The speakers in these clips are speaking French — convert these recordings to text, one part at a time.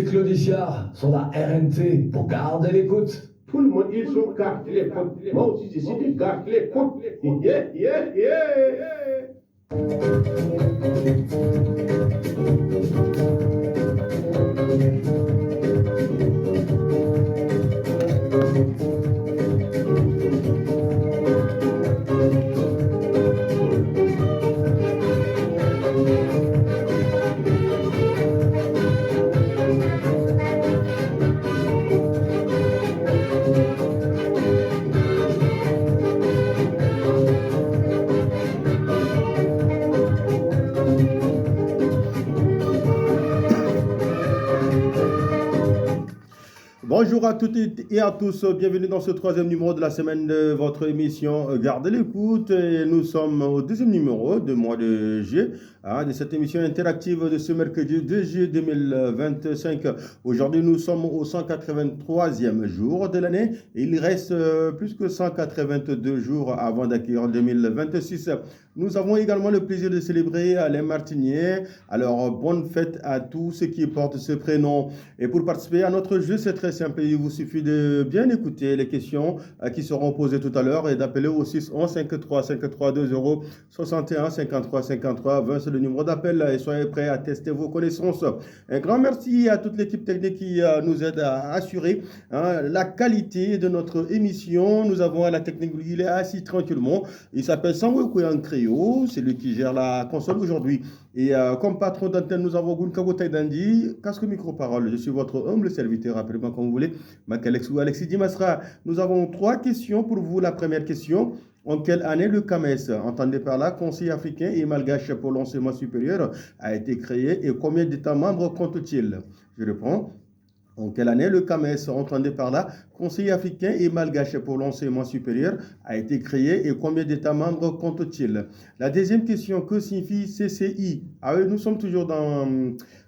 c'est Claudicia, sur la RNT, pour garder l'écoute. Tout le monde, ils sont gardés l'écoute. Moi aussi, j'ai décidé de garder l'écoute. Yeah, yeah, yeah. Bonjour à toutes et à tous, bienvenue dans ce troisième numéro de la semaine de votre émission Gardez l'écoute. Et nous sommes au deuxième numéro du mois de juillet de cette émission interactive de ce mercredi 2 juillet 2025. Aujourd'hui, nous sommes au 183e jour de l'année et il reste plus que 182 jours avant d'accueillir 2026. Nous avons également le plaisir de célébrer les Martiniers. Alors, bonne fête à tous ceux qui portent ce prénom. Et pour participer à notre jeu, c'est très simple. Il vous suffit de bien écouter les questions qui seront posées tout à l'heure et d'appeler au 611 53 53 20 61 53 53 20. C'est le numéro d'appel et soyez prêts à tester vos connaissances. Un grand merci à toute l'équipe technique qui nous aide à assurer la qualité de notre émission. Nous avons à la technique, il est assis tranquillement. Il s'appelle Samuel Créo, c'est lui qui gère la console aujourd'hui. Et comme patron d'antenne, nous avons Gunkabo Taïdandi, casque micro-parole. Je suis votre humble serviteur, appelez-moi comme vous voulez, Makalexou Alexis Dimasra. Nous avons 3 questions pour vous. La première question: en quelle année le CAMES, entendez par là, Conseil africain et malgache pour l'enseignement supérieur, a été créé et combien d'États membres compte-t-il? Je réponds. En quelle année le CAMES, entendez par là, Conseil africain et malgache pour l'enseignement supérieur, a été créé et combien d'États membres compte-t-il? La deuxième question: que signifie CCI? Ah oui, nous sommes toujours dans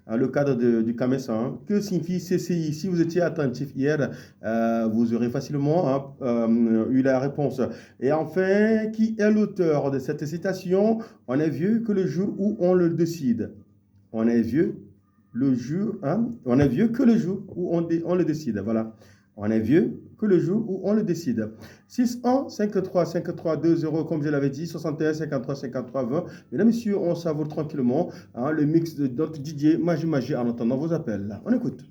le cadre du CAMES. Que signifie CCI? Si vous étiez attentif hier, vous aurez facilement eu la réponse. Et enfin, qui est l'auteur de cette citation? On est vieux que le jour où on le décide. On est vieux on est vieux que le jour où on le décide. Voilà. On est vieux que le jour où on le décide. 6-1, 5-3, 5-3, 2-0, comme je l'avais dit, 61, 53, 53, 20. Mesdames, messieurs, on savoure tranquillement le mix de notre Didier Magie en entendant vos appels. On écoute.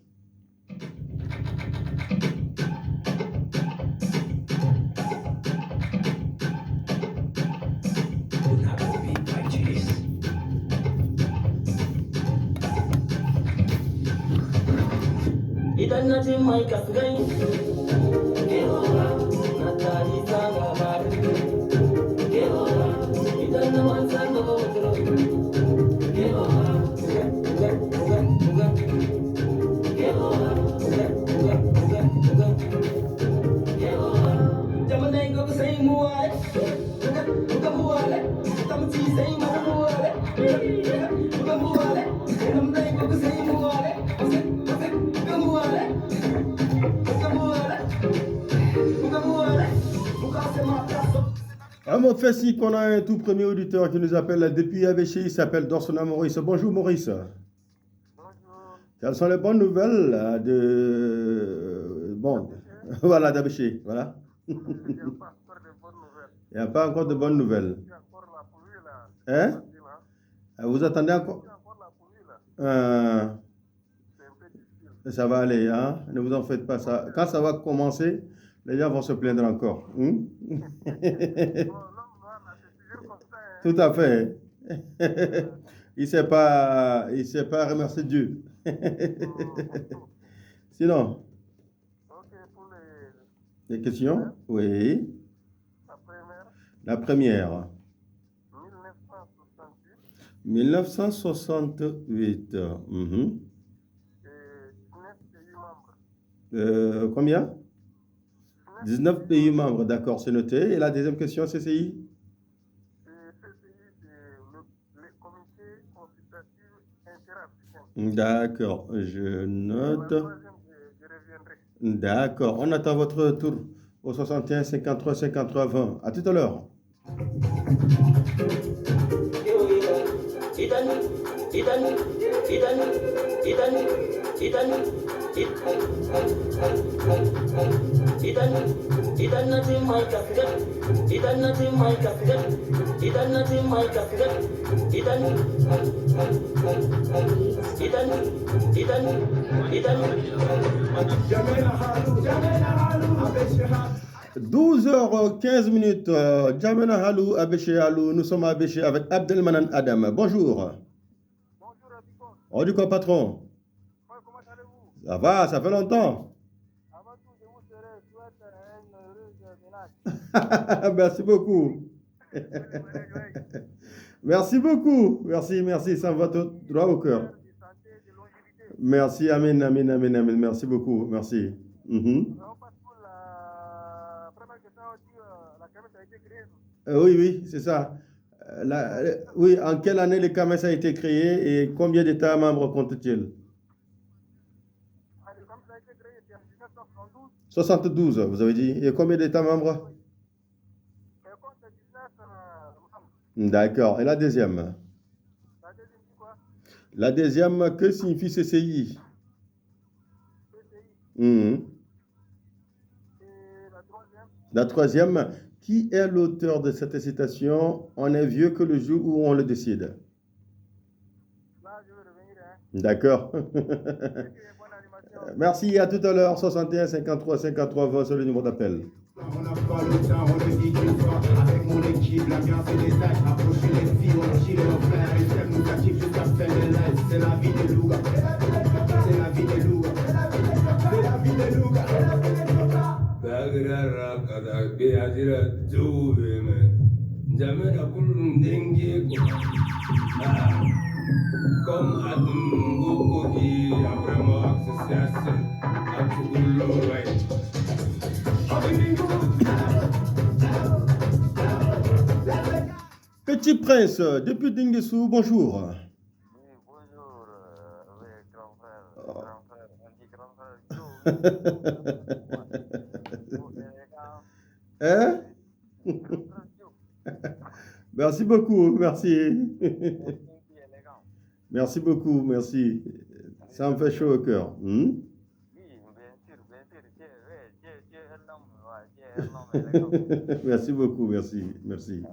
Idan na ji mai kasgai, na tari zanga bari, idan na wanzan da bautar, jamanai gobe sai muwale, buga muwale, tamci sai mara muwale, buga muwale, jamanai gobe sai muwale. On fait si qu'on a un tout premier auditeur qui nous appelle depuis Avechy, il s'appelle Dorsona Maurice. Bonjour Maurice. Bonjour. Quelles sont les bonnes nouvelles voilà, d'Avechy, voilà. Il n'y a pas encore de bonnes nouvelles. Il n'y a pas encore de bonnes nouvelles. Il y a encore la pluie là. Hein? Vous attendez encore? Il y a encore la pluie là. C'est un peu difficile. Ça va aller, hein? Ne vous en faites pas ça. Quand ça va commencer, les gens vont se plaindre encore. Non, c'est toujours comme ça. Hein. Tout à fait. Il ne sait pas remercier Dieu. Sinon, Ok, pour des questions? Oui. la première, La première. 1968, 1968. Mhm. et 19 pays membres. Combien? 19 pays membres, d'accord, c'est noté. Et la deuxième question, CCI? Et CCI, c'est le comité consultatif interafricain. D'accord, je note. La troisième, je reviendrai. D'accord, on attend votre tour au 61 53 53 20. À tout à l'heure. Douze heures 15 minutes. Jamena Halou, Abéché Halou. Nous sommes à Abéché avec Abdelmanan Adam. Bonjour. Bonjour, Abiko. On dit quoi, patron? Ouais, comment allez-vous? Ça va, ça fait longtemps. Avant tout, je vous souhaite une heureuse ménage. Merci beaucoup. Merci beaucoup. Merci, merci. Ça me va tout droit au cœur. De santé, de longévité. Merci, amen, amen, amen, amen. Merci beaucoup. Merci. Mhm. On passe pour la première question. La caméra a été créée. Oui, oui, c'est ça. Oui, en quelle année le CAMES a été créé et combien d'États membres compte-t-il? Ah, le caméra a été créé en 1972. 72, vous avez dit. Et combien d'États membres? Et compte 19 membres. D'accord. Et la deuxième? La deuxième, c'est quoi? La deuxième, que signifie CCI? PCI. Mhm. Et la troisième? La troisième, qui est l'auteur de cette citation? On est vieux que le jour où on le décide. Là, je vais revenir. Hein. D'accord. Et puis, bonne animation. Merci, à tout à l'heure. 61 53 53 20, c'est le numéro d'appel. On n'a pas le temps, on le dit une fois. Avec mon équipe, l'ambiance est des sacs. Approcher les filles, on chie les frères. Les frères nous activent jusqu'à faire des lives. C'est la vie des loups. C'est la vie des loups. C'est la vie des loups. Bagra kada be adira jobe me jamena kulun dengue ko comme adum go di vraiment association atullo way Petit Prince, depuis Dinguessou, bonjour. Oui, bonjour, oui, grand frère, on dit grand frère, Hein? Merci beaucoup, merci. Merci beaucoup, merci. Ça me fait chaud au cœur. Hmm? Merci beaucoup, merci, merci.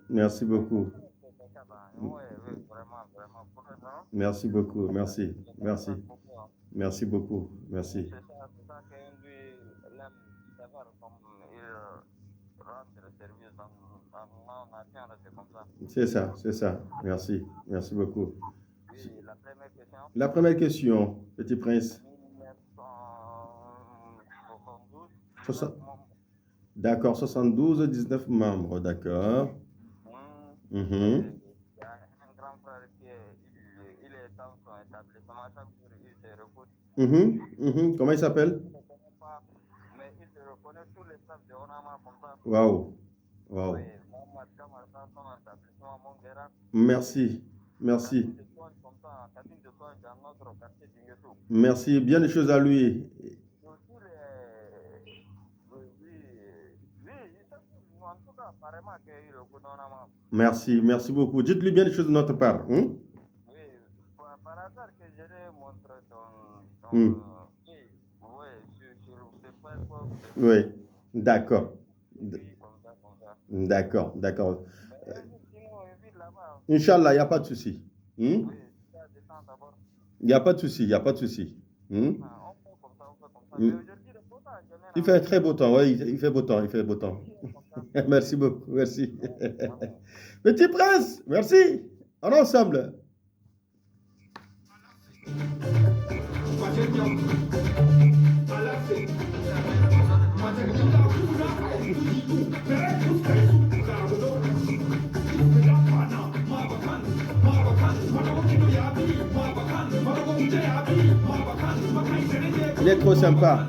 Merci beaucoup. Merci beaucoup, merci, merci. Merci beaucoup, merci. C'est ça. Merci, merci beaucoup. La première question, Petit Prince. D'accord, 72, 19 membres, d'accord. Il y a un grand frère qui il est dans son établissement, chaque jour il se repose. Comment il s'appelle? Mais il se reconnaît tous les staffs de Onama comme ça. Waouh. Oui, Mohamed Kamar, dans son établissement, mon gars. Merci. Merci, bien des choses à lui. Merci beaucoup. Dites-lui bien des choses de notre part. Oui, par hasard que je lui montre ton oui, d'accord. comme ça. D'accord. Inch'Allah, il n'y a pas de souci. Il n'y a pas de souci. Il fait très beau temps, oui, il fait beau temps. Merci beaucoup, merci. Petit Prince, merci. En ensemble. Il est trop sympa.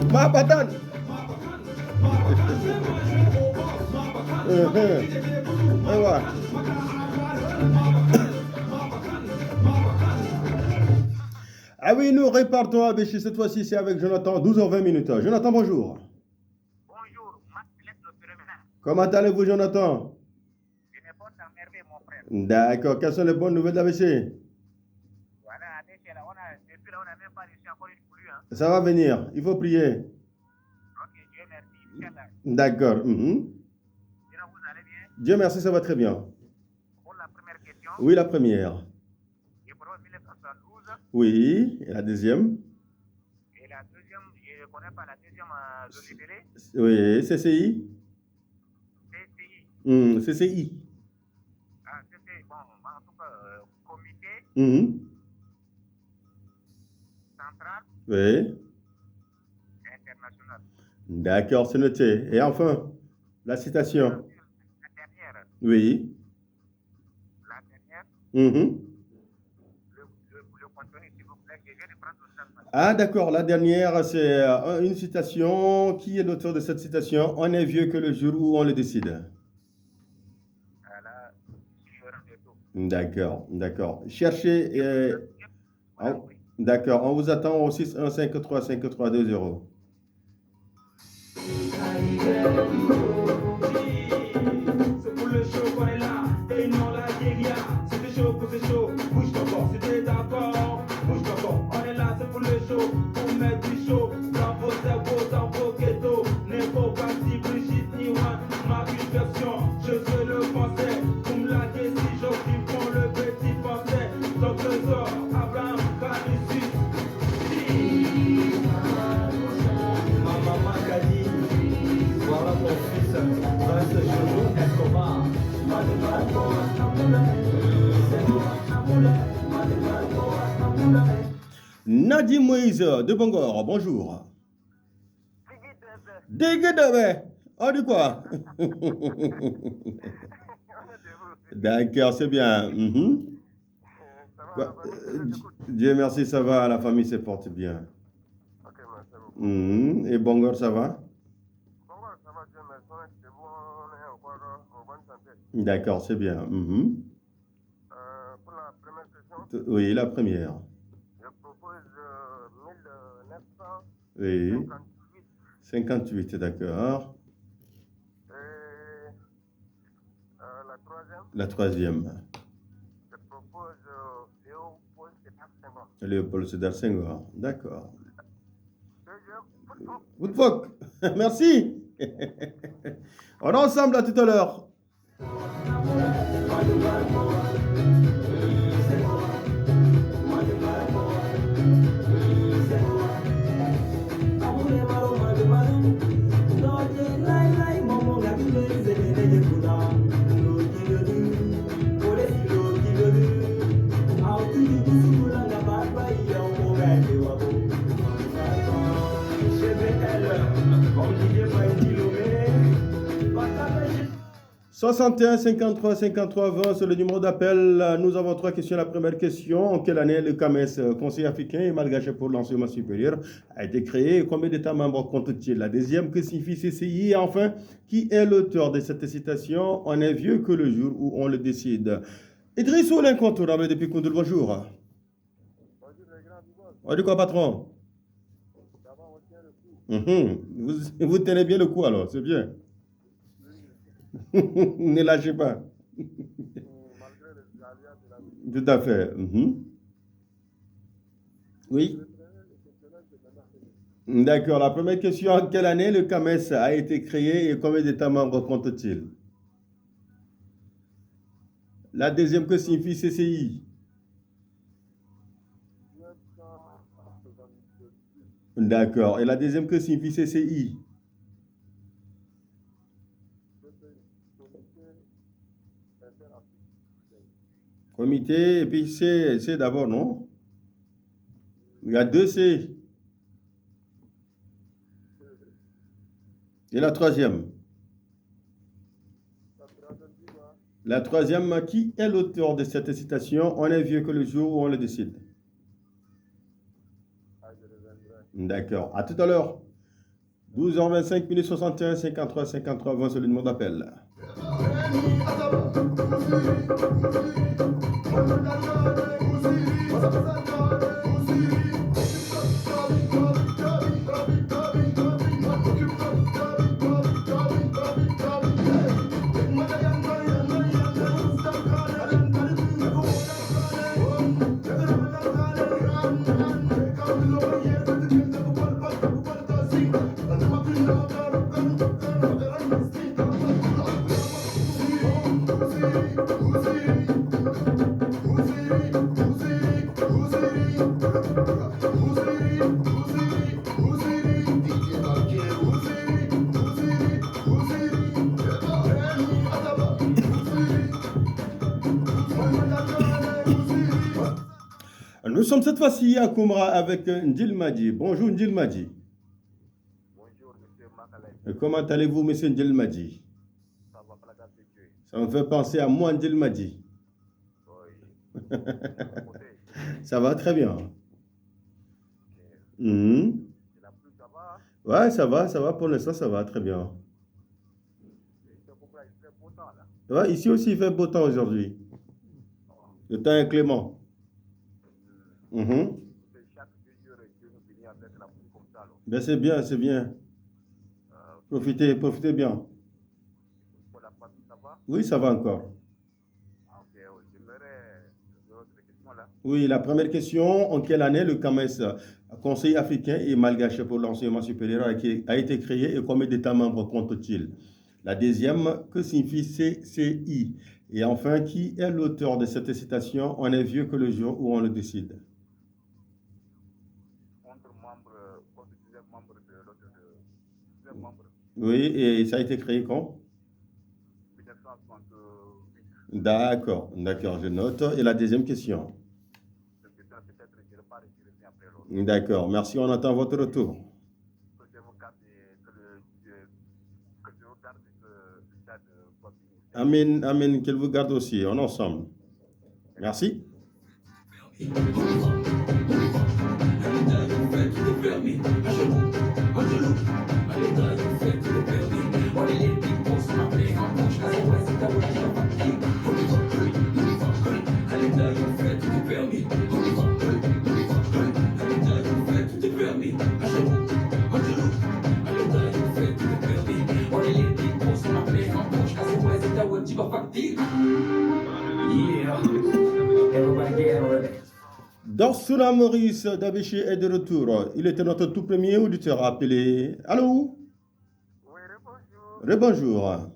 Ma badan. Voilà. Ah oui, nous repartons à Béchi. Cette fois-ci, c'est avec Jonathan, 12h20 minutes. Jonathan, bonjour. Bonjour, Max le Phénomène. Comment allez-vous, Jonathan? Je n'ai pas t'emmerder, mon frère. D'accord. Quelles sont les bonnes nouvelles d'ABC? Voilà, depuis là, on n'a même pas reçu encore une pluie. Hein. Ça va venir. Il faut prier. Ok, Dieu merci. Inch'Allah. D'accord. Sinon, vous allez bien? Dieu merci, ça va très bien. Pour la première question, Oui, la première. Hébreu 1972. Oui. Et la deuxième? Et la deuxième, je ne connais pas la deuxième zone libérée. Oui, CCI. CCI. CCI. Ah, c'était, bon, en tout cas, comité central Oui. international. D'accord, c'est noté. Et enfin, la citation. La dernière, Oui. le contenu, s'il vous plaît, je viens de prendre le temps. Ah, d'accord. La dernière, c'est une citation. Qui est l'auteur de cette citation? On est vieux que le jour où on le décide. Voilà, ignorant de tout. D'accord, d'accord. Cherchez. D'accord, on vous attend au 615353220. C'est pour le show qu'on est là, et non la guérilla. C'était chaud pour c'est chaud, bouge ton corps, c'était d'accord, bouge ton corps. On est là, c'est pour le show, pour mettre du show dans vos cerveaux, dans vos ghettos. N'est pas parti, Brigitte ni Juan, ma petite version. Je suis le français, pour me laguer si j'ose, ils font le petit français. Donc le sort, Abraham, Canusus. Ma maman qu'a dit, voilà mon fils, dans ce genou, Escobar. Nadim Moïse de Bangor, bonjour. Dégueudé. On dit quoi? D'accord, c'est bien. Dieu merci, ça va, la famille se porte bien. Ok, merci beaucoup. Et Bangor, ça va? Bon, ça va, Dieu merci. C'est bon, on est encore en bonne santé. D'accord, c'est bien. Pour la première question, Oui, la première. je propose 1958. Oui, 58, d'accord. Et la troisième, La troisième. je propose Léopold Sédar Senghor. Léopold Sédar Senghor, d'accord. Deuxième, Woodfuck, merci. On est ensemble à tout à l'heure. « 61 53 53 20, c'est le numéro d'appel. Nous avons 3 questions. La première question, en quelle année le CAMES, Conseil africain et malgache pour l'enseignement supérieur, a été créé? Combien d'États membres compte-t-il? La deuxième, que signifie CCI? Et enfin, qui est l'auteur de cette citation? On est vieux que le jour où on le décide. Idrissou, l'incontournable depuis Koundoul, bonjour. bonjour les grands du monde. On dit quoi, patron? Ça va, on tient le coup. Vous tenez bien le coup alors, c'est bien. Ne lâchez pas. Malgré les aléas de la vie. Tout à fait. Oui. D'accord. La première question, en quelle année le CAMES a été créé et combien d'États membres compte-t-il? La deuxième, que signifie CCI? D'accord. Et la deuxième, que signifie CCI? Comité, et puis C d'abord, non? Il y a 2 C. Et la troisième? La troisième, qui est l'auteur de cette citation? On est vieux que le jour où on le décide. D'accord. À tout à l'heure. 12h25 minutes 61 53 53 20, c'est le numéro d'appel. Nous sommes cette fois-ci à Koumra avec Ndjilmadi. Bonjour Ndjilmadi. Bonjour, monsieur Makalay. Comment allez-vous, monsieur Ndjilmadi? Ça va, par la grâce de Dieu. Ça me fait penser à moi, Ndjilmadi. Oui. Ça va très bien. Et la pluie, ça va? Ouais, ça va, pour l'instant, ça va très bien. Il fait beau temps, là. Ouais, ici aussi, il fait beau temps aujourd'hui. Le temps est clément. C'est chaque 2 jours et Dieu nous bénit avec la pluie comme ça, là. Ben, c'est bien, c'est bien. Profitez bien. Pour la famille, ça va? Oui, ça va encore. Ah, ok, j'aimerais d'autres questions, là. Oui, la première question, en quelle année le CAMES, Conseil africain et malgache pour l'enseignement supérieur, a été créé et combien d'États membres compte-t-il? La deuxième, que signifie CCI? Et enfin, qui est l'auteur de cette citation? On est vieux que le jour où on le décide. Contre plusieurs membres de l'autre, plusieurs membres. Oui, et ça a été créé quand? 1968. D'accord, je note. Et la deuxième question? Peut-être je ne vais pas revenir après l'autre. D'accord, merci, on attend votre retour. Que je vous garde ce stade de votre ministère. Amen, qu'elle vous garde aussi, on est ensemble. Merci. Dorsula Maurice d'Abéché est de retour. Il était notre tout premier auditeur appelé. Allô? Oui, bonjour. Rebonjour.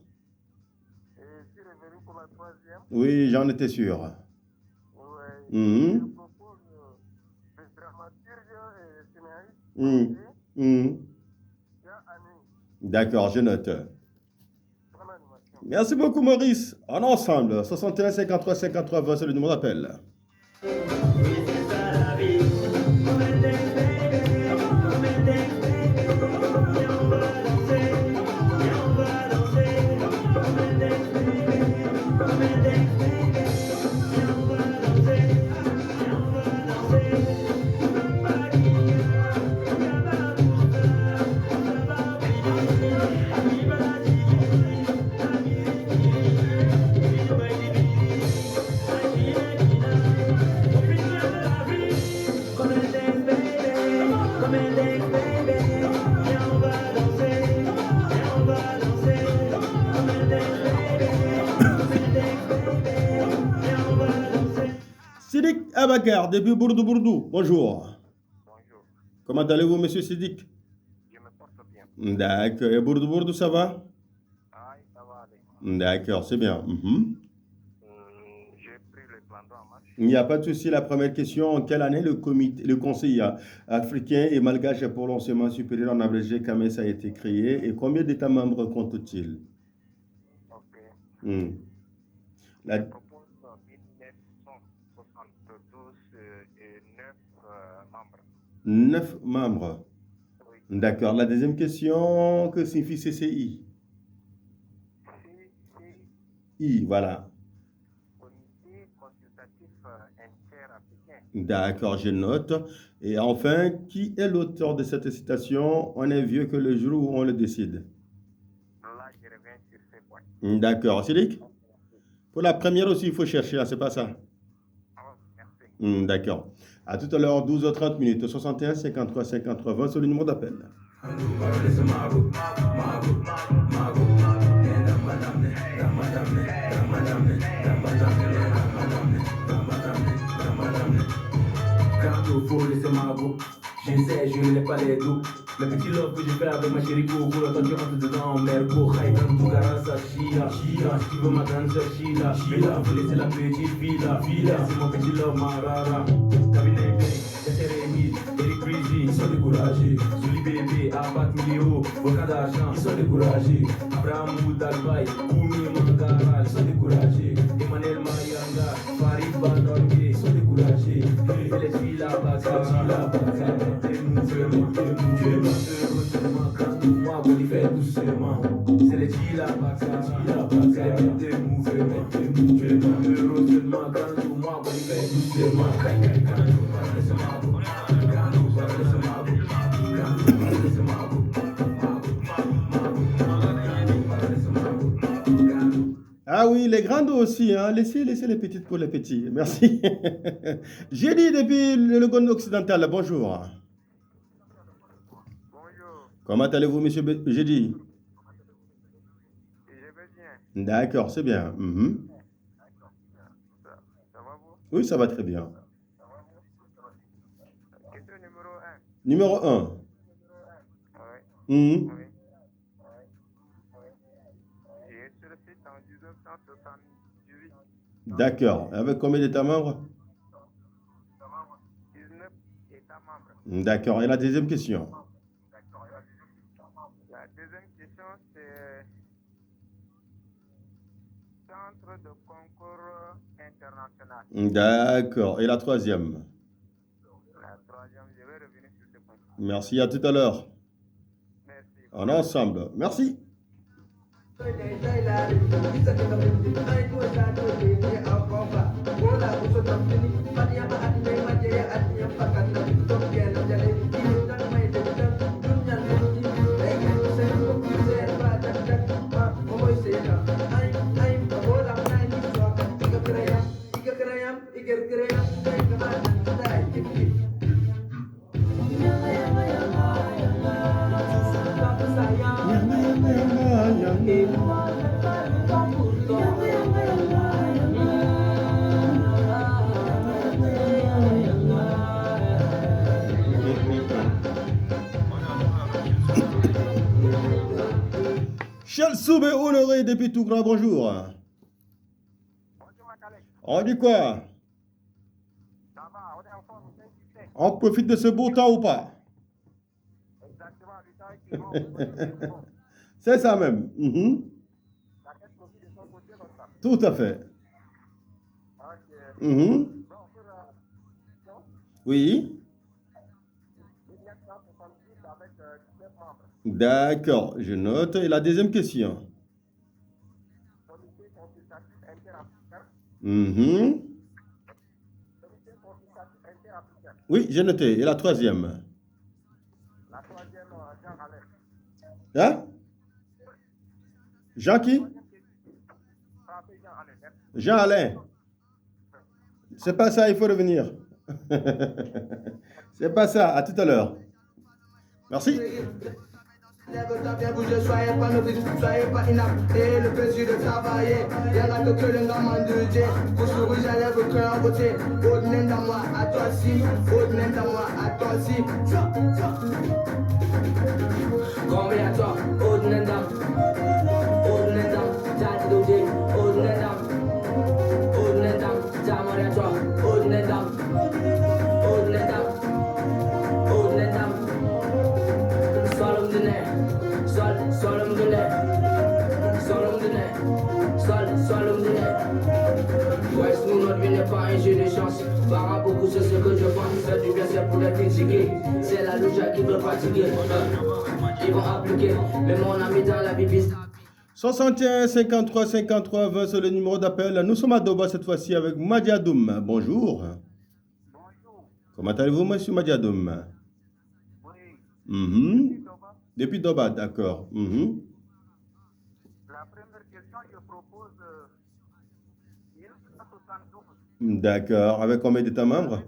Je suis revenu pour la troisième. Oui, j'en étais sûr. Oui. Je propose le dramaturge et scénariste. D'accord, je note. Merci beaucoup, Maurice. En ensemble, 61 53 53 20, c'est le numéro d'appel. Sidik Abakar, depuis Bourdou. Bonjour. Bonjour. Comment allez-vous, monsieur Sidik? Je me porte bien. D'accord. Et Bourdou, ça va? Ah, ça va aller. D'accord, c'est bien. J'ai pris le plan en marche. Il n'y a pas de souci. La première question, en quelle année le Conseil africain et malgache pour l'enseignement supérieur en abrégé CAMES a été créé et combien d'États membres compte-t-il? Ok. Hmm. Je propose 1972 et 9 membres. 9 membres. Oui. D'accord. La deuxième question, que signifie CCI? CCI. I, voilà. Comité consultatif interafricain. D'accord, je note. Et enfin, qui est l'auteur de cette citation? On est vieux que le jour où on le décide. Là, je reviens sur ce point. D'accord. Sidik? Pour la première aussi, il faut chercher, là, c'est pas ça? Oh, merci. D'accord. À tout à l'heure, 12h30 minutes, 61 53 53 20, c'est le numéro d'appel. J'essaie, je n'ai pas les doux. Le petit love que je fais avec ma chérie Coco, le temps tu rentres dedans, Merco, Haïdan, Tougarasa, Shira, qui veut ma grande sœur Shira, vous laissez la petite villa, c'est mon petit love, Marara. Cabinet B, SRMI, Eric Breezy, ils sont découragés. Souli Bébé, Abat Milio, Boca d'argent, ils sont découragés. Abraham Boudalbaï, Koumi, Motogara, ils sont découragés. Emmanuel Mayanga, Farid Bandorgue, ils sont découragés. Les filles là-bas, c'est les filles là-bas, des mouvements, heureusement quand tout moi, on y fait doucement. Ah oui, les grandes aussi, hein. Laissez les petites pour les petits. Merci. J'ai dit depuis le Congo occidental, bonjour. Bonjour, Comment allez-vous, monsieur J'ai dit. je vais bien. D'accord, c'est bien. Mhm. Ça va vous? Oui, ça va très bien. Question numéro 1. Numéro 1. Oui, Mhm. oui. J'ai sur le site en 1978. D'accord. Avec combien d'États membres? 19 États membres. D'accord. Et la deuxième question? La deuxième question, c'est Centre de concours international. D'accord. Et la troisième? La troisième, je vais revenir sur ce point. Merci, à tout à l'heure. Merci. On est ensemble. Merci. Charles Soubé Honoré depuis Tougra, bonjour. Bonjour, Makalek. On dit quoi? Ça va, on est en forme, c'est succès. On profite de ce beau temps ou pas? Exactement, du temps qui est bon. C'est ça même. Mhm. La tête profite de son côté comme ça. Tout à fait. Ok. Mhm. Bon, pour Oui. 1966 avec 17 membres. D'accord, je note. Et la deuxième question? Comité consultatif interafricain. Mhm. Comité consultatif interafricain. Oui, j'ai noté. Et la troisième? La troisième, Jean Alain. Hein? Jean qui? Frappé Jean Alain. Jean Alain. C'est pas ça, il faut revenir. C'est pas ça, à tout à l'heure. Merci. Bien bouger, soyez pas novice, soyez pas inapte, le plaisir de travailler. Y'en a que le gamin de Dieu. Pour sourire, j'enlève le cœur en beauté. Au-delà de moi, à toi aussi. Au-delà de moi, à toi aussi. Combien à toi, au-delà de moi. Au-delà de moi, t'as dit d'oser. Au-delà de moi. Au-delà de moi, t'as moi à toi. Au-delà de moi. Au-delà de moi. Au-delà de moi. Solom de nez. Solom de nez. Solom de nez. Solom de nez. West nous notre vie n'est pas un jeu de chance. Para beaucoup c'est ce que je pense. Faire du bien c'est pour les critiquer. C'est la louche qui veut fatiguer. Ils vont appliquer. Mais mon ami dans la Bible. 61 53 53 20, c'est le numéro d'appel. Nous sommes à Doba cette fois-ci avec Madiadoum. Bonjour. Bonjour. Comment allez-vous, monsieur Madiadoum? Oui. Mhm. Depuis Doba, d'accord. Mhm. La première question, je propose 1172. D'accord. Avec combien d'États membres?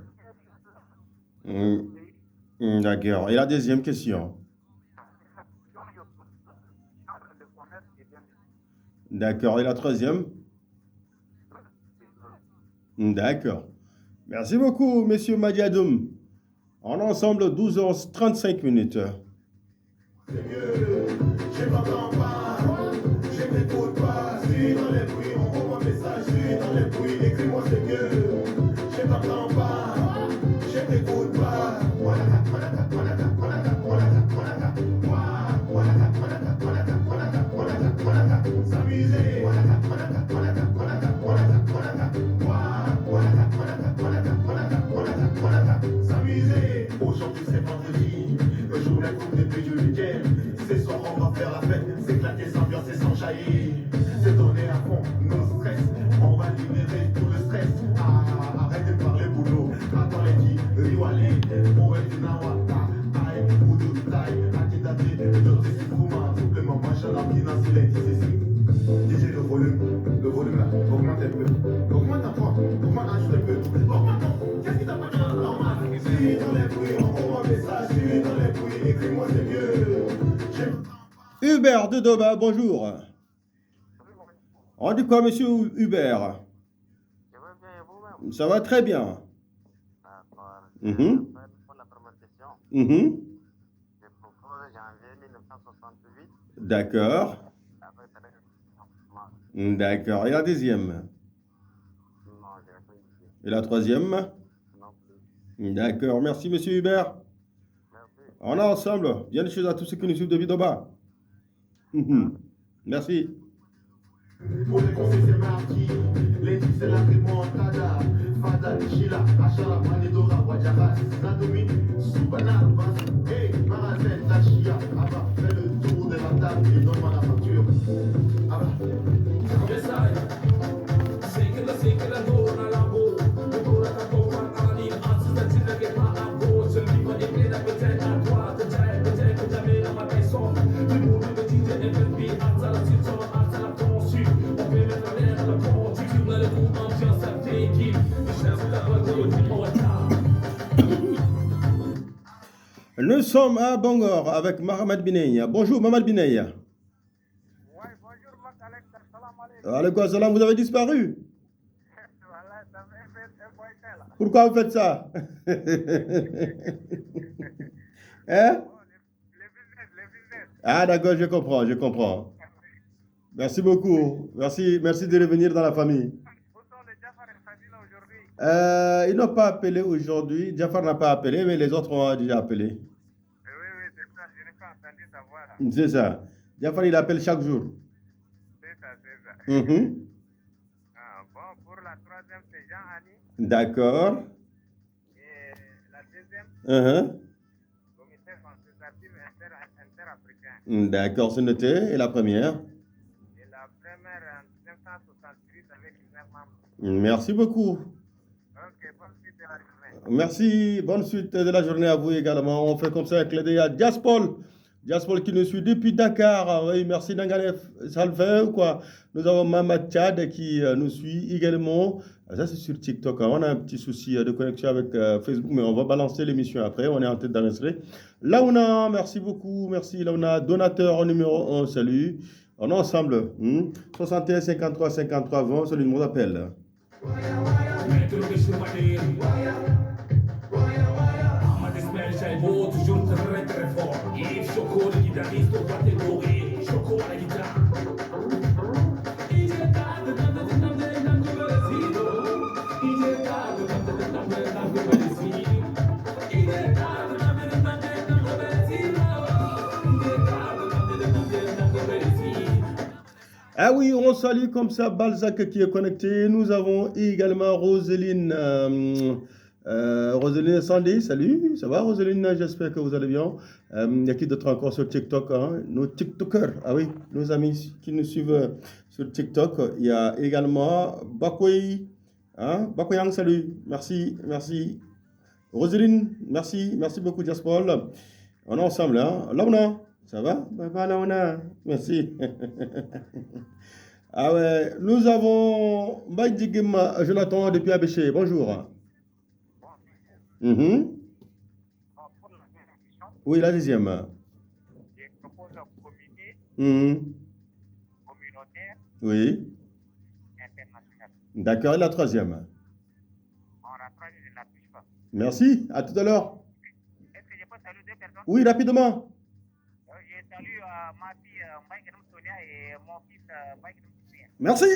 D'accord. Et la deuxième question? D'accord. Et la troisième? D'accord. Merci beaucoup, monsieur Madiadoum. En ensemble, 12h35 minutes. Je m'entends pas, je m'écoute pas, je suis dans les bruits, envoie un message, je suis dans les bruits, écris-moi c'est mieux. Je m'entends pas, je t'écoute pas. S'amuser. S'amuser. Aujourd'hui c'est vendredi, le jour de la coupe depuis du week-end. Ce soir on va faire la fête, s'éclater, s'ambiancer sans jaillir. Se donner à fond, nos stress, on va libérer tout le stress. Arrête de parler boulot, attends les dits, riwale, poète du nawata, aïe, boudou, taille, atidate, d'autres c'est Kouma, double maman, chalapina, silence, c'est ici. DJ le volume là, augmente un peu, augmente un point, augmente, ajoute un peu, augmente, qu'est-ce qui t'a pas dit? Je suis dans les bruits, envoie un message, je suis dans les bruits, écris-moi c'est mieux. Hubert de Doba, bonjour. On dit quoi, monsieur Hubert? Je veux bien et vous-même. Ça va très bien. D'accord. Mhm. Pour la première question, Mhm. je propose janvier 1968. D'accord. Après, c'est D'accord. Et la deuxième? non, je vais pas ici. Et la troisième? Non plus. D'accord. Merci, monsieur Hubert. Merci. On est ensemble. Bien des choses à tous ceux qui nous suivent depuis Doba. Mhm. Merci. Pour les conseils c'est mardi, lundi c'est la remontada. Fada, Chila, Achara, Manedora, Wadjara, Nadomi, Soubana, Bas, hey, Marazen, Tachia, Abba, fais le tour de la table et donne-moi la facture. Abba. Nous sommes à Bangor avec Mohamed Bineya. Bonjour, Mohamed Bineya. Oui, bonjour, Makalek, salam alaikum. Alaykoum salam, vous avez disparu. Voilà, ça fait un boy là. Pourquoi vous faites ça? Hein? Les business. Ah, d'accord, je comprends. Merci beaucoup. Merci de revenir dans la famille. Où sont les Jafar et Fadila aujourd'hui? Ils n'ont pas appelé aujourd'hui. Jafar n'a pas appelé, mais les autres ont déjà appelé. Oui, c'est ça, je n'ai pas entendu sa voix là. C'est ça. Jafar, il appelle chaque jour. C'est ça. Mhm. Bon, pour la troisième, c'est Jean-Annie. D'accord. Et la deuxième, Mhm. comité consultatif interafricain. D'accord, c'est noté. Et la première? Et la première en 1968 avec 19 membres. Merci beaucoup. Ok, bonne suite de la journée. Merci. Bonne suite de la journée à vous également. On fait comme ça avec l'aide à Diaspol. Diaspol qui nous suit depuis Dakar. Oui, merci Nangalef. Ça le fait ou quoi? Nous avons Mamad Tchad qui nous suit également. Ça, c'est sur TikTok. On a un petit souci de connexion avec Facebook, mais on va balancer l'émission après. On est en tête d'enregistrer. Laouna, merci beaucoup. Merci Laouna. Donateur au numéro 1. Salut. On est ensemble. 61 53 53 20. C'est le numéro d'appel. Toujours très très fort. Yves Choco, le guitariste au catégorie. Choco à la guitare. Ah oui, on salue comme ça Balzac qui est connecté. Nous avons également Roselyne Roselyne Sandy, salut, ça va Roselyne, j'espère que vous allez bien. Il y a qui d'autre encore sur TikTok, hein? Nos TikTokers, ah oui, nos amis qui nous suivent sur TikTok. Il y a également Bakoy, hein? Bakoyang, salut, merci, merci. Roselyne, merci, merci beaucoup Diaspol. On est ensemble, hein? Launa, ça va? Baba Launa, merci. Ah ouais, nous avons Baïdigim Jonathan depuis Abéché, bonjour. Mhm. Oui, la deuxième. Je propose un comité Mhm. communautaire Oui, international. d'accord, et la troisième. En rentrant, je ne la touche pas. Merci, à tout à l'heure. Est-ce que je peux saluer deux personnes? Oui, rapidement. Je salue ma fille Mike Sonia et mon fils Mike Sonia. Merci.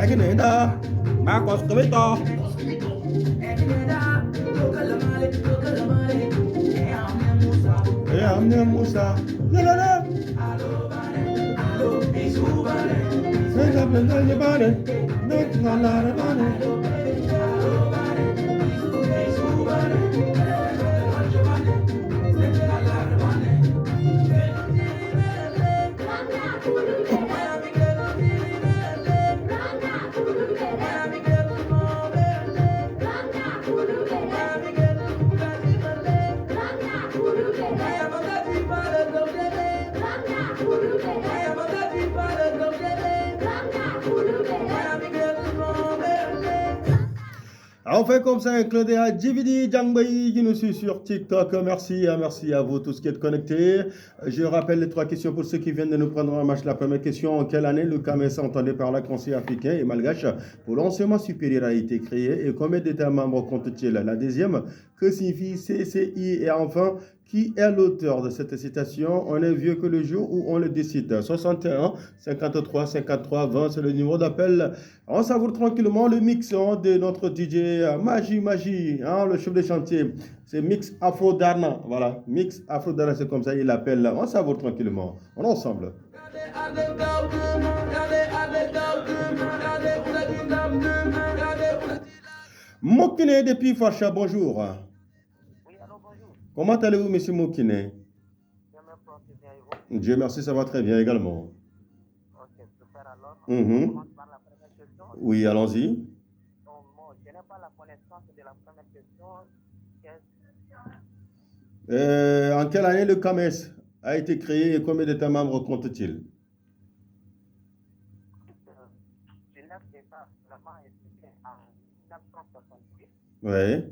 Cái này đó, ba có cái bếp to. Amne Musa, la la la. Say that in your body, make a lot of money. On fait comme ça un clin d'œil à JVD Djangbei qui nous suit sur TikTok. Merci, merci à vous tous qui êtes connectés. Je rappelle les trois questions pour ceux qui viennent de nous prendre en marche. La première question, en quelle année le CAMES, entendé par là Conseil africain et malgache pour l'enseignement supérieur, a été créé et combien d'États membres compte-t-il? La deuxième, que signifie CCI? Et enfin, qui est l'auteur de cette citation? On est vieux que le jour où on le décide. 61 53 53 20, c'est le numéro d'appel. On savoure tranquillement le mix de notre DJ Magie, hein, le chef de chantier. C'est Mix Afro Darna. Voilà, Mix Afro Darna, c'est comme ça, il l'appelle. On savoure tranquillement. On est ensemble. Mokine depuis Facha, bonjour. Oui, allô, bonjour. Comment allez-vous, monsieur Mokine? Je me porte bien et vous? Dieu merci, ça va très bien également. Ok, super alors. Mhm. On commence par la première question. Oui, allons-y. Donc, moi, je n'ai pas la connaissance de la première question. En quelle année le CAMES a été créé et combien d'États membres compte-t-il? Je n'ai pas vraiment expliqué en 1968. Oui.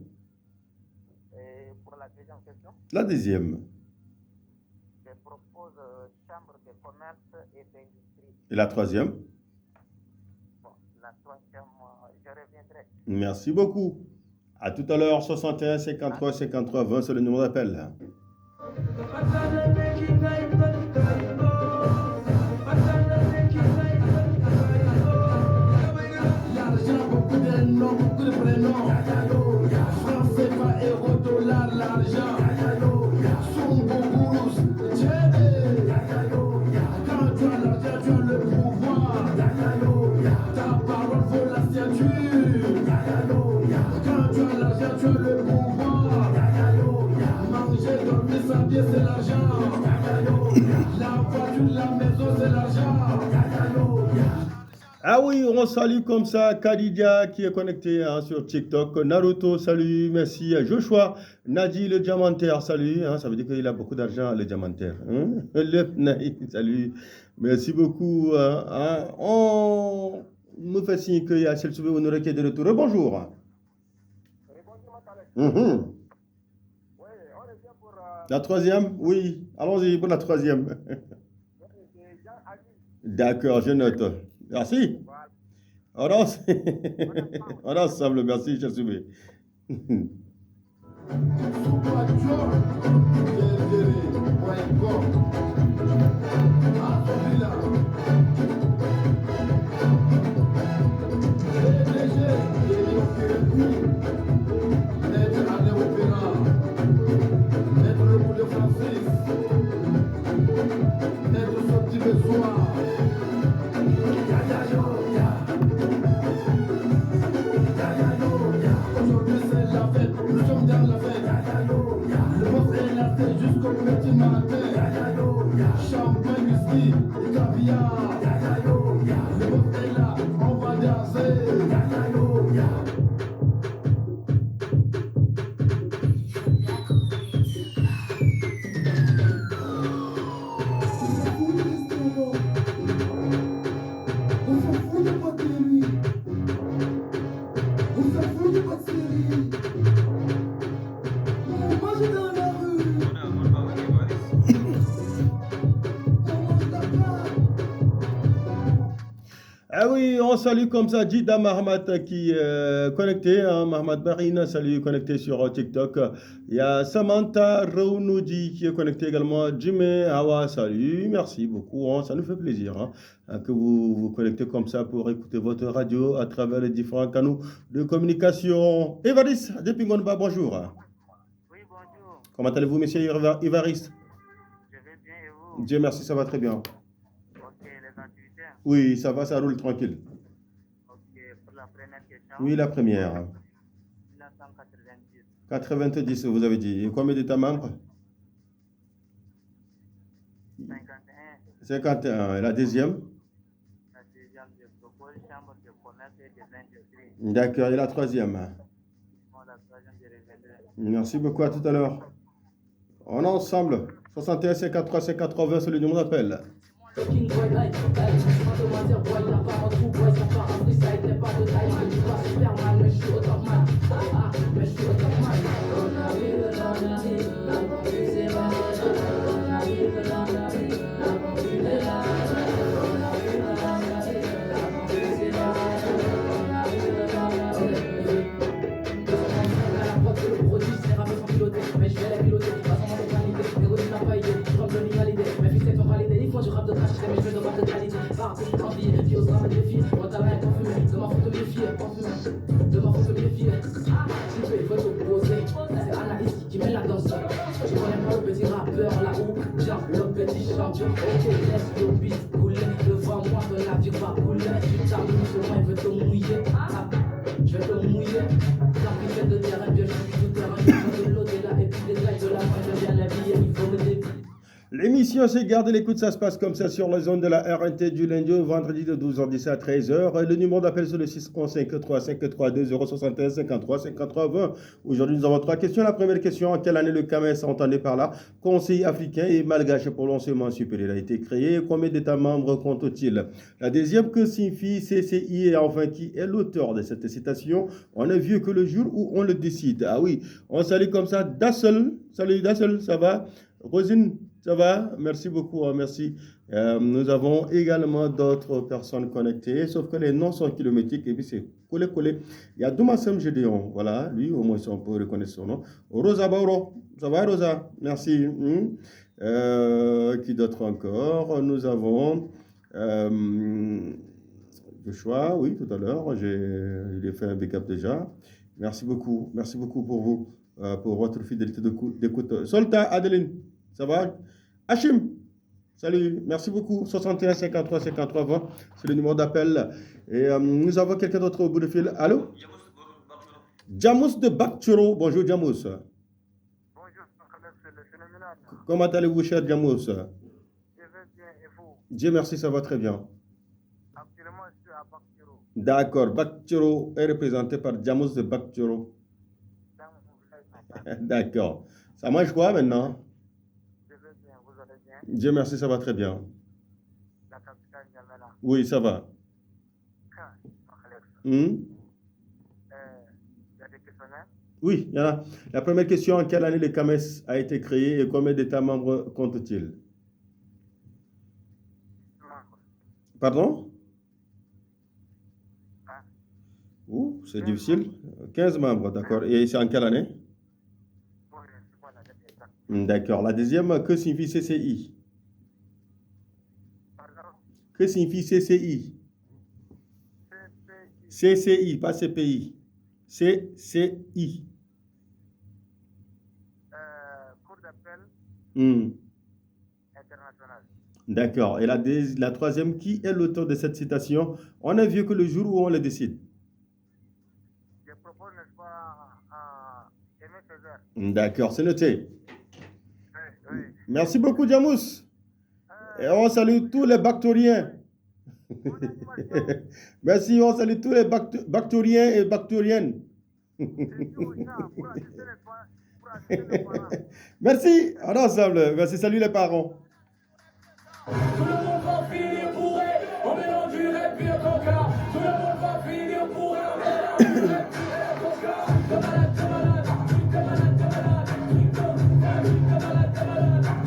Et pour la deuxième question, La deuxième. je propose Chambre de commerce et d'industrie. Et la troisième? Bon, la troisième, je reviendrai. Merci beaucoup. À tout à l'heure, 61 53 53 20, c'est le numéro d'appel. L'argent, beaucoup de noms, beaucoup de prénoms. France, CFA, euro, dollar, l'argent. Son Bourous, Tchède. Quand tu as l'argent, tu as le pouvoir. Ta parole vaut la ceinture. Quand tu as l'argent, tu as le pouvoir. Manger, dormir, s'habiller, c'est l'argent. La voiture, la maison, c'est l'argent. Ah oui, on salue comme ça Kadidia qui est connecté sur TikTok. Naruto, salut, merci. Joshua, Nadi le diamantaire, salut. Ça veut dire qu'il a beaucoup d'argent, le diamantaire. Le Naï, salut. Merci beaucoup. On nous fait signe qu'il y a celle Soubé Honoré qui est de retour. Bonjour. La troisième? Oui, allons-y pour la troisième. D'accord, je note. Merci. On ensemble, merci, cher Soubé. Super Joe, Champagne, whisky et caviar. Le meuf est là, on va danser. On s'en fout de pas de lui. On s'en fout de pas de série. On mange dans la rue. On mange la part. Ah oui, on salue comme ça Jida Mahamat qui est connecté, hein, Mahamat Marina, salut, connecté sur TikTok. Il y a Samantha Raunoudi qui est connecté également. Jimmy Hawa, salut, merci beaucoup, hein, ça nous fait plaisir que vous vous connectez comme ça pour écouter votre radio à travers les différents canaux de communication. Évariste, depuis Ngonba, bonjour. Oui, bonjour. Comment allez-vous, monsieur Évariste? Je vais bien et vous? Dieu merci, ça va très bien. Ok, les activités? Oui, ça va, ça roule tranquille. Ok, pour la première question. Oui, la première. 1990. 90, vous avez dit. Et combien d'États membres? 51. 51. Et la deuxième? La deuxième, je propose Chambre de commerce et des industries. D'accord. Et la troisième? Bon, la troisième, je reviendrai. Merci beaucoup, à tout à l'heure. On est ensemble. 61, 53, 80, c'est le numéro d'appel. King boy, hey, hey, pas de mentir, boy, y'a pas un trou, boy, ça part en freestyle, t'es pas de taille, je suis pas Superman, mais je suis au top man, mais je suis au top man. On arrive, c'est vrai, on arrive, la conduite est là, on arrive, c'est vrai, on arrive, la prod, c'est le produit, c'est rappé sans piloter, mais je vais les piloter, pas sans mentalité, les rodis n'a pas idée, je rappe de l'égalité, mes fixés sont validés, il faut du rap de crash, mais je veux de rap de qualité, par petite envie, qui osera me défier, quand t'as l'air parfumé, de ma faute de méfier, de ma faute de méfier, si tu veux t'opposer, c'est Anaïs qui mène la danse, je connais pas le petit rappeur là-haut, genre le petit champion, ok, laisse le beat couler, devant moi ton navire va couler, tu t'amuses, au moins il veut te mouiller, je vais te mouiller, capitaine de terrain, bien je suis tout terrain, je fais de l'eau, de la, et puis des ailes de la main, je viens l'habiller, il faut me défier. L'émission, c'est Garde l'écoute, ça se passe comme ça sur la zone de la RNT du lundi au vendredi de 12h10 à 13h. Le numéro d'appel c'est le 611-53-532-061 53 53 20. Aujourd'hui, nous avons trois questions. La première question, en quelle année le CAMES, entendez par là, Conseil africain et malgache pour l'enseignement supérieur, a été créé? Combien d'États membres compte-t-il? La deuxième, que signifie CCI? Et enfin, qui est l'auteur de cette citation? On est vieux que le jour où on le décide. Ah oui, on salue comme ça Dassel. Salut Dassel, ça va? Rosine, ça va? Merci beaucoup, merci. Nous avons également d'autres personnes connectées, sauf que les noms sont kilométriques et puis c'est collé. Il y a Doumassem Gédéon, voilà, lui au moins on peut reconnaître son nom. Rosa Bauro, ça va Rosa? Merci. Qui d'autre encore? Nous avons Joshua, oui, tout à l'heure, j'ai fait un backup déjà. Merci beaucoup pour vous, pour votre fidélité d'écoute. Solta, Adeline, ça va? Hachim, salut, merci beaucoup. 61 53 53 20, c'est le numéro d'appel. Et nous avons quelqu'un d'autre au bout de fil. Allô? Jamous de Bakchoro. Bonjour Jamous. Bonjour, c'est le phénoménal. Comment allez-vous, cher Jamous? Je vais bien et vous? Dieu merci, ça va très bien. Actuellement, je suis à Bakiro. D'accord, Bakchoro est représenté par Jamous de Bakchoro. Dans mon village. D'accord. Ça mange quoi maintenant? Je vais bien, vous allez bien? Dieu merci, ça va très bien. La capitale N'Djamena. Oui, ça va. Il y a des questionnaires? Oui, il y en a. La première question, en quelle année le CAMES a été créé et combien d'États membres compte-t-il? Pardon? Ouh, c'est difficile. 15 membres, d'accord. Et c'est en quelle année? D'accord. La deuxième, que signifie CCI? Que signifie CCI? CCI, pas CPI. CCI. Cour d'appel international. D'accord. Et la troisième, qui est l'auteur de cette citation? On est vieux que le jour où on le décide. Je propose, n'est-ce pas, Aimé Césaire. D'accord, c'est noté. Oui. Merci beaucoup, Jamous. Et on salue tous les bactériens. Merci, on salue tous les bactériens et bactériennes. Merci, on est ensemble. Merci, salut les parents. Tout le monde va finir bourré, on mélange du rap et le coca. Tout le monde va finir bourré, on mélange du rap et le coca. T'es malade, t'es malade, t'es malade, t'es malade, t'es malade, t'es malade, t'es malade, t'es malade,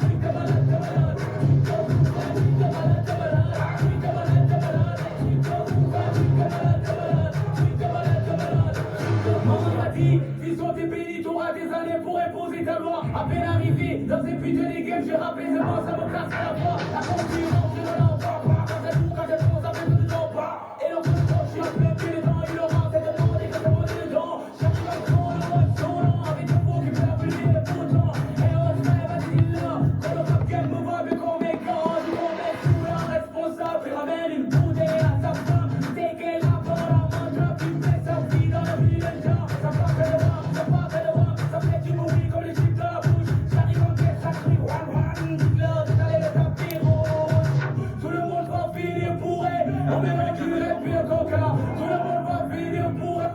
maman m'a dit, fils, t'es béni, t'auras des années pour imposer ta loi. À peine arrivé dans ces putains de games, j'ai rappelé, c'est moi, ça me casse la voix. La concurrence, je ne l'entends pas. Quand c'est tout, quand c'est bon, ça fait tout le temps pas. Et donc, je suis en plein pied dedans, il aura cette demande et que ça monte dedans. J'arrive à prendre le mode sonant, avec des faux qui me la plus vite pourtant. Et on se fait facile là, quand le rap game me voit bien convaincant. Je commets tout responsable, il ramène une bouteille à sa femme. C'est qu'elle a peur à manger, puis fait sa vie dans la vie des gens. Ça part fait le rap, ça part fait le rap, ça fait du bruit comme les chips de la bouche. J'arrive en pièce, ça crie one one, là, t'allais le tapis rouge. Tout le monde va finir bourré, on mélange du rap et le coca. Tout le monde va finir bourré.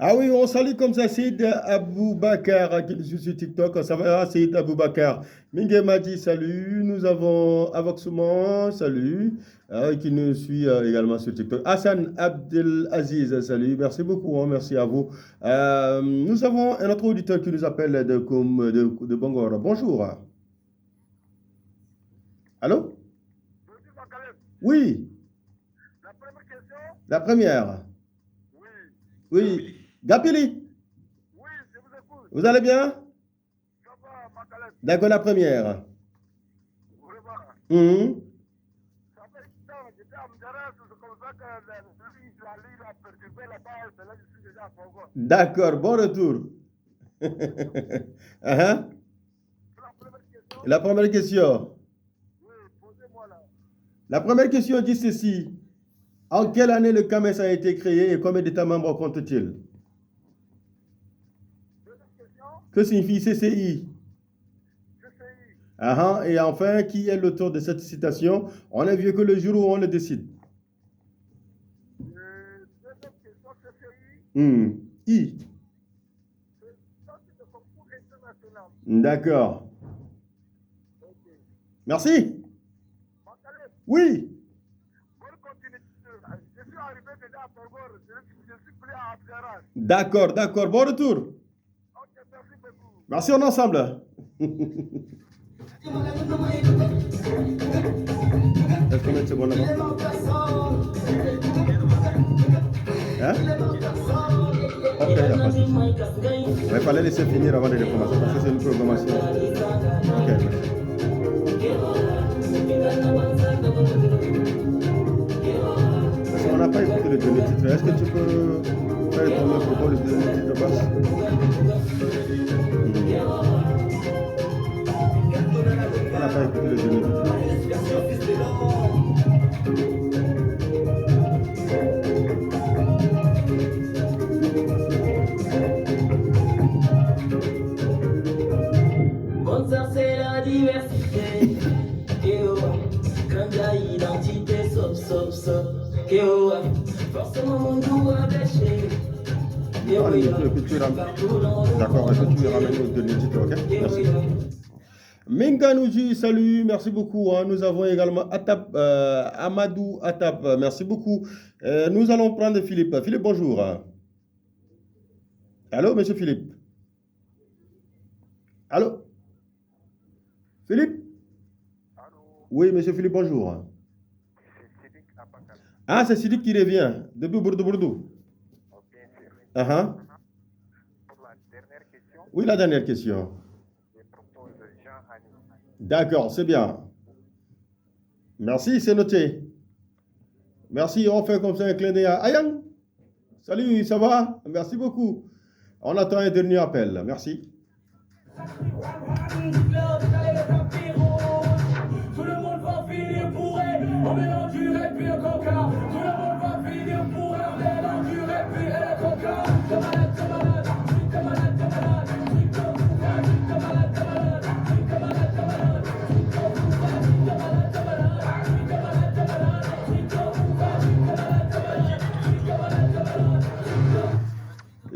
Ah oui, on salue comme ça Saïd Aboubakar qui nous suit sur TikTok. Ça va, Saïd Aboubakar. Mingue Madi, salut. Nous avons Avoxement, salut. Qui nous suit également sur TikTok. Hassan Abdelaziz, salut. Merci beaucoup, hein, merci à vous. Nous avons un autre auditeur qui nous appelle de Bangor. Bonjour. Allô? Oui. La première question? La première. Oui. Oui. Gapili, Oui, je vous écoute. vous allez bien? Ça va, Makalem? D'accord, la première. Vraiment. Mhm. Ça fait temps, j'étais à Mdara, c'est comme ça que la ligne a perturbé là-bas, et là, je suis déjà à Congo. D'accord, bon retour. Uh-huh. La première question? La première question. Oui, posez-moi là. La première question dit ceci. En quelle année le CAMES a été créé et combien d'États membres compte-t-il? Deuxième question? Que signifie CCI? CCI. Uh-huh. Et enfin, qui est l'auteur de cette citation? On est vieux que le jour où on le décide. Deuxième question, CCI. I. Ça, c'est le concours international. D'accord. Ok. Merci. Makalem, Oui. bonne continuité. Je suis arrivé déjà à Congo, je suis plus à Abdera. D'accord, d'accord. Bon retour. Ok, merci beaucoup. Merci, on est ensemble. Est-ce qu'on met une seconde là-bas? Hein? Ok, il n'y a pas de souci. Mais il fallait laisser finir avant de recommencer parce que c'est une programmation. Ok, merci. Parce qu'on n'a pas écouté le dernier titre. Est-ce que tu peux faire ton propos le dernier titre basse? On n'a pas écouté le dernier titre. Mon sœur, c'est la diversité. Quand la identité, sauf. Forcément, mon doux a bêché. D'accord, est-ce que tu ramènes au dernier titre, ok? Merci. Minganouji, salut, merci beaucoup. Hein. Nous avons également Amadou Atap, merci beaucoup. Nous allons prendre Philippe. Philippe, bonjour. Allô, monsieur Philippe? Allô? Philippe? Allô? Oui, monsieur Philippe, bonjour. C'est Sidik Abakal. Ah, c'est Sidik qui revient, depuis Bourdou. Ok, c'est vrai. Uh-huh. Pour la dernière question, Oui, la dernière question. je propose Jean-Annie. D'accord, c'est bien. Merci, c'est noté. Merci, on fait comme ça un clin d'œil à Ayang. Salut, ça va? Merci beaucoup. On attend un dernier appel. Merci. Tout le monde va finir bourré, on mélange du rap et le coca. Tout le monde va finir bourré, on mélange du rap et le coca. T'es malade, t'es malade, t'es malade, t'es malade, t'es malade, t'es malade, t'es malade, t'es malade, t'es malade, t'es malade, t'es malade, t'es malade.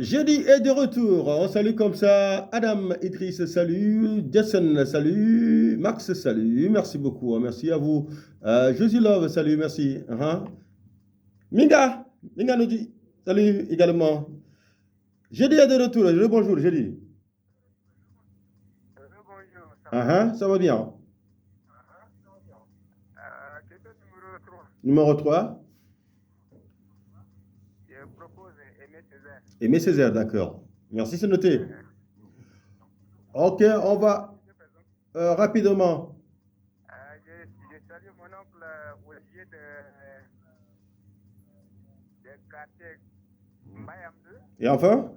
Jeudi est de retour. On salue comme ça Adam Idriss, salut. Jason, salut. Max, salut. Merci beaucoup. Merci à vous. Josie Love, salut. Merci. Minga nous dit salut également. Jeudi est de retour. Bonjour, Jeudi. Bonjour. Ça va bien. Question numéro 3. Numéro 3. Je propose Aimé Césaire. Aimé Césaire, d'accord. Merci, c'est noté. Ok, on va rapidement. Je salue mon oncle Olivier de quartier Mbayam 2. Et enfin?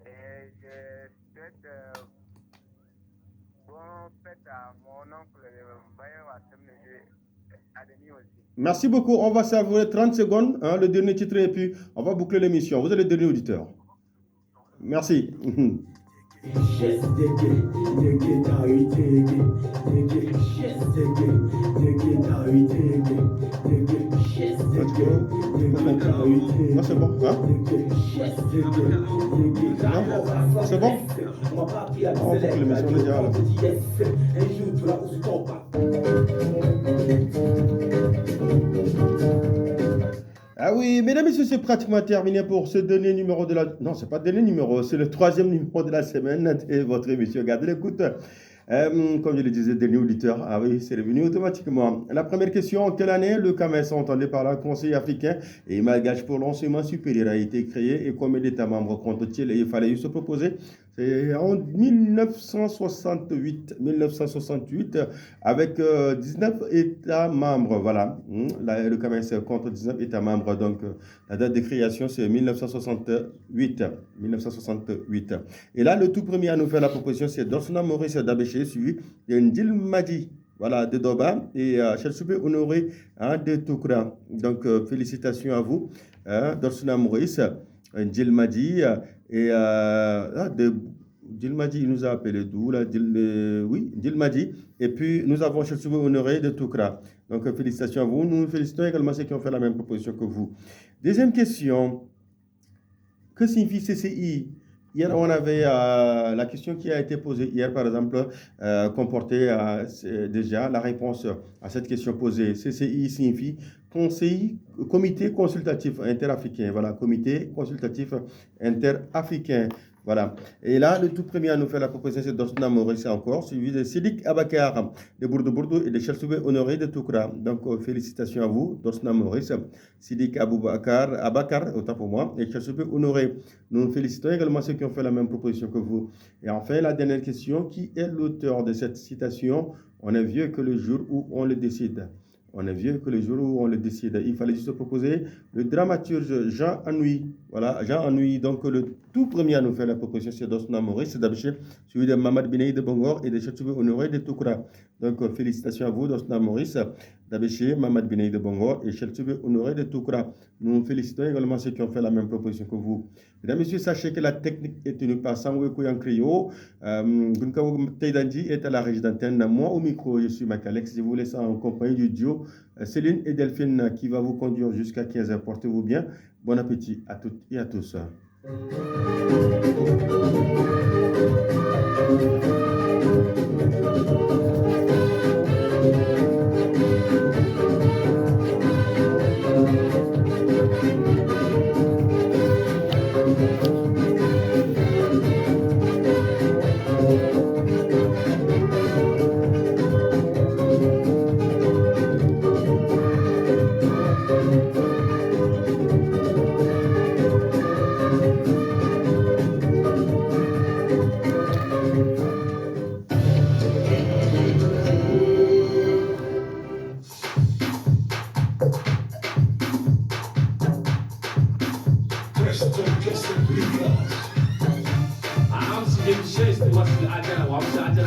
Et je souhaite bon fête à mon oncle Mbayam Ademi aussi. Merci beaucoup. On va savourer 30 secondes, le dernier titre, et puis on va boucler l'émission. Vous êtes le dernier auditeur. Merci. Non, c'est bon. Non, c'est bon. On va boucler l'émission, on est déjà là. Ah oui, mesdames et messieurs, c'est pratiquement terminé pour ce dernier numéro de la... Non, c'est pas le dernier numéro, c'est le 3e numéro de la semaine de votre émission. Gardez l'écoute. Comme je le disais, dernier auditeur, ah oui, c'est revenu automatiquement. La première question, en quelle année le CAMES, entendu par le Conseil africain et malgache pour l'enseignement supérieur, a été créé et combien d'États membres compte-t-il? Il fallait se proposer. C'est en 1968, avec 19 États membres. Voilà, le CAMES compte 19 États membres. Donc, la date de création, c'est 1968. Et là, le tout premier à nous faire la proposition, c'est Dorsena Maurice Dabéché, suivi de Ndil Madi. Voilà, de Doba et Chelsoubé Honoré de Toukra. Donc, félicitations à vous, Dorsena Maurice, Ndil Madi et Ndil Madi, il nous a appelé d'où là? Oui, Ndil Madi. Et puis, nous avons Chelsoubé Honoré de Toukra. Donc, félicitations à vous. Nous félicitons également ceux qui ont fait la même proposition que vous. Deuxième question. Que signifie CCI? Hier, on avait la question qui a été posée hier, par exemple, comportait déjà la réponse à cette question posée. CCI signifie Comité consultatif interafricain. Voilà, Comité consultatif interafricain. Voilà. Et là, le tout premier à nous faire la proposition, c'est Dorsena Maurice encore, suivi de Sidik Abakar de Bourdou et de Chelsoubé Honoré de Toukra. Donc, félicitations à vous, Dorsena Maurice, Sidik Abakar, autant pour moi, et Chelsoubé Honoré. Nous félicitons également ceux qui ont fait la même proposition que vous. Et enfin, la dernière question, qui est l'auteur de cette citation? On est vieux que le jour où on le décide. On est vieux que le jour où on le décide. Il fallait juste proposer le dramaturge Jean Anouilh. Voilà, Jean Anouilh. Donc, le tout premier à nous faire la proposition, c'est Dorsena Maurice Dabéché, suivi de Mamad Bineï de Bongor et de Chelsoubé Honoré de Toukra. Donc, félicitations à vous, Dorsena Maurice Dabéché, Mamad Bineï de Bongor et Chelsoubé Honoré de Toukra. Nous félicitons également ceux qui ont fait la même proposition que vous. Mesdames et messieurs, sachez que la technique est tenue par Sangwe Kouyankrio. Gunkawo Teidandi est à la régie d'antenne. Moi, au micro, je suis Mike Alex. Je vous laisse en compagnie du duo Céline et Delphine qui va vous conduire jusqu'à 15h. Portez-vous bien. Bon appétit à toutes et à tous. I'm